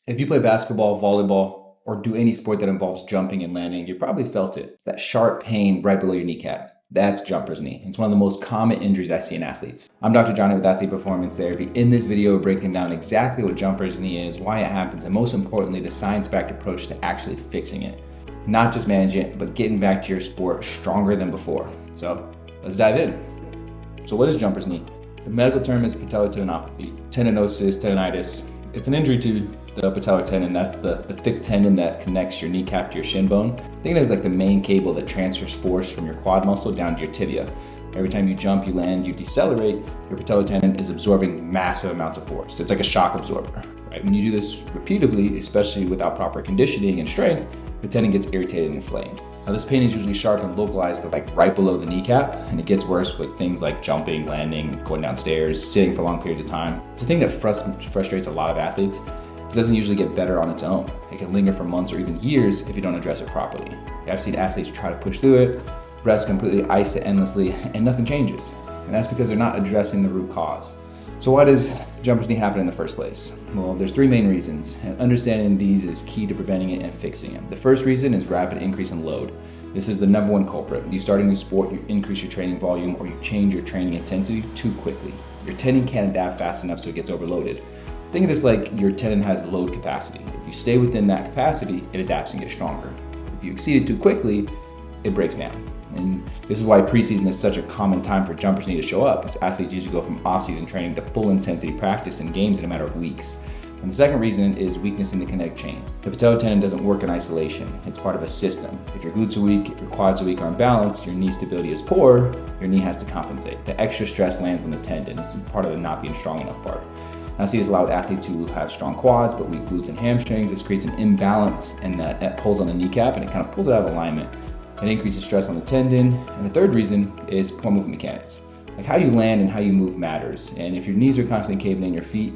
If you play basketball, volleyball, or do any sport that involves jumping and landing, you probably felt it. That sharp pain right below your kneecap. That's jumper's knee. It's one of the most common injuries I see in athletes. I'm Dr. Johnny with Athlete Performance Therapy. In this video, we're breaking down exactly what jumper's knee is, why it happens, and most importantly, the science-backed approach to actually fixing it. Not just managing it, but getting back to your sport stronger than before. So let's dive in. So what is jumper's knee? The medical term is patellar tendinopathy, tendinosis, tendinitis. It's an injury to the patellar tendon. That's the thick tendon that connects your kneecap to your shin bone. Think of it as like the main cable that transfers force from your quad muscle down to your tibia. Every time you jump, you land, you decelerate, your patellar tendon is absorbing massive amounts of force. It's like a shock absorber, right? When you do this repeatedly, especially without proper conditioning and strength, the tendon gets irritated and inflamed. Now this pain is usually sharp and localized like right below the kneecap, and it gets worse with things like jumping, landing, going downstairs, sitting for long periods of time. It's a thing that frustrates a lot of athletes. It doesn't usually get better on its own. It can linger for months or even years if you don't address it properly. I've seen athletes try to push through it, rest completely, ice it endlessly, and nothing changes. And that's because they're not addressing the root cause. So why does jumper's knee happen in the first place? Well, there's three main reasons, and understanding these is key to preventing it and fixing it. The first reason is rapid increase in load. This is the number one culprit. You start a new sport, you increase your training volume, or you change your training intensity too quickly. Your tendon can't adapt fast enough so it gets overloaded. Think of this like your tendon has load capacity. If you stay within that capacity, it adapts and gets stronger. If you exceed it too quickly, it breaks down. And this is why preseason is such a common time for jumpers knee to show up, because athletes usually go from off-season training to full intensity practice and games in a matter of weeks. And the second reason is weakness in the kinetic chain. The patellar tendon doesn't work in isolation. It's part of a system. If your glutes are weak, if your quads are weak or unbalanced, your knee stability is poor, your knee has to compensate. The extra stress lands on the tendon. This is part of the not being strong enough part. I see this a lot with athletes who have strong quads but weak glutes and hamstrings. This creates an imbalance, and that pulls on the kneecap and it kind of pulls it out of alignment. It increases stress on the tendon. And the third reason is poor movement mechanics. Like how you land and how you move matters. And if your knees are constantly caving in, your feet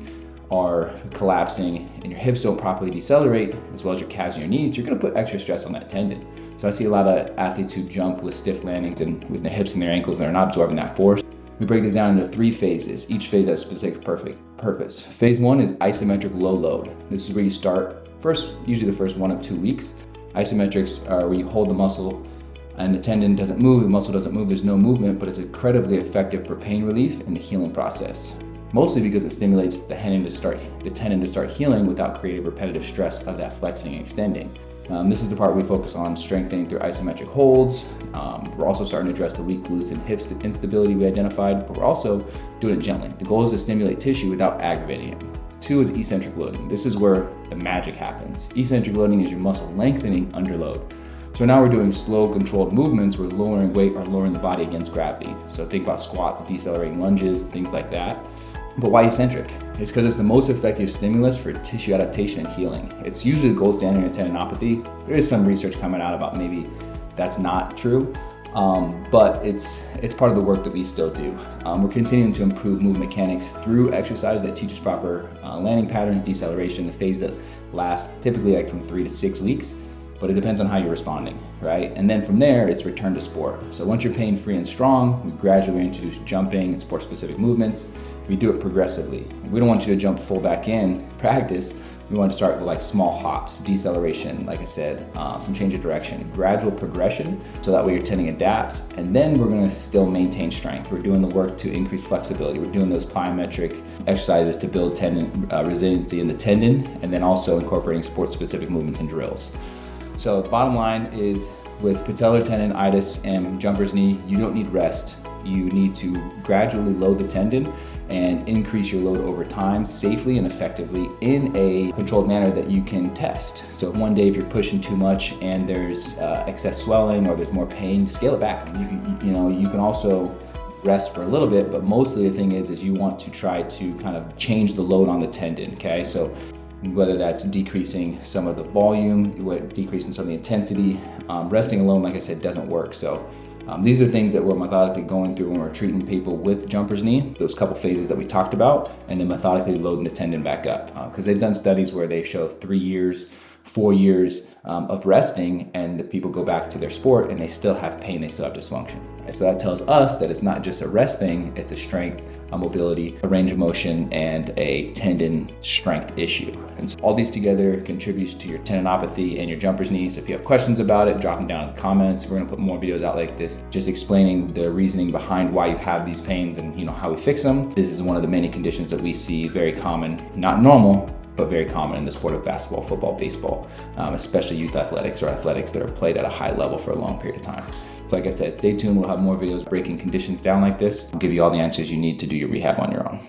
are collapsing, and your hips don't properly decelerate, as well as your calves and your knees, you're gonna put extra stress on that tendon. So I see a lot of athletes who jump with stiff landings and with their hips and their ankles, and they're not absorbing that force. We break this down into three phases. Each phase has a specific purpose. Phase one is isometric low load. This is where you start first, usually the first 1 of 2 weeks. Isometrics are where you hold the muscle and the tendon doesn't move, the muscle doesn't move, there's no movement, but it's incredibly effective for pain relief and the healing process. Mostly because it stimulates the tendon to start healing without creating repetitive stress of that flexing and extending. This is the part we focus on strengthening through isometric holds. We're also starting to address the weak glutes and hips instability we identified, but we're also doing it gently. The goal is to stimulate tissue without aggravating it. 2 is eccentric loading. This is where the magic happens. Eccentric loading is your muscle lengthening under load. So now we're doing slow, controlled movements. We're lowering weight or lowering the body against gravity. So think about squats, decelerating lunges, things like that. But why eccentric? It's because it's the most effective stimulus for tissue adaptation and healing. It's usually the gold standard in tendinopathy. There is some research coming out about maybe that's not true, but it's part of the work that we still do. We're continuing to improve movement mechanics through exercise that teaches proper landing patterns, deceleration, the phase that lasts typically like from 3 to 6 weeks. But it depends on how you're responding, right? And then from there, it's return to sport. So once you're pain-free and strong, we gradually introduce jumping and sport-specific movements. We do it progressively. We don't want you to jump full back in practice. We want to start with like small hops, deceleration, like I said, some change of direction, gradual progression, so that way your tendon adapts. And then we're gonna still maintain strength. We're doing the work to increase flexibility. We're doing those plyometric exercises to build tendon resiliency in the tendon, and then also incorporating sport-specific movements and drills. So the bottom line is with patellar tendonitis and jumper's knee, you don't need rest. You need to gradually load the tendon and increase your load over time safely and effectively in a controlled manner that you can test. So one day if you're pushing too much and there's excess swelling or there's more pain, scale it back. You can also rest for a little bit, but mostly the thing is you want to try to kind of change the load on the tendon, okay? So whether that's decreasing some of the volume, decreasing some of the intensity. Resting alone, like I said, doesn't work. So these are things that we're methodically going through when we're treating people with jumper's knee, those couple phases that we talked about, and then methodically loading the tendon back up. Because they've done studies where they show 3 years 4 years of resting, and the people go back to their sport and they still have pain, they still have dysfunction. And so that tells us that it's not just a rest thing, it's a strength, a mobility, a range of motion, and a tendon strength issue. And so all these together contributes to your tendinopathy and your jumper's knee. So if you have questions about it, drop them down in the comments. We're gonna put more videos out like this, just explaining the reasoning behind why you have these pains and how we fix them. This is one of the many conditions that we see very common, not normal, but very common in the sport of basketball, football, baseball, especially youth athletics or athletics that are played at a high level for a long period of time. So like I said, stay tuned. We'll have more videos breaking conditions down like this. I'll give you all the answers you need to do your rehab on your own.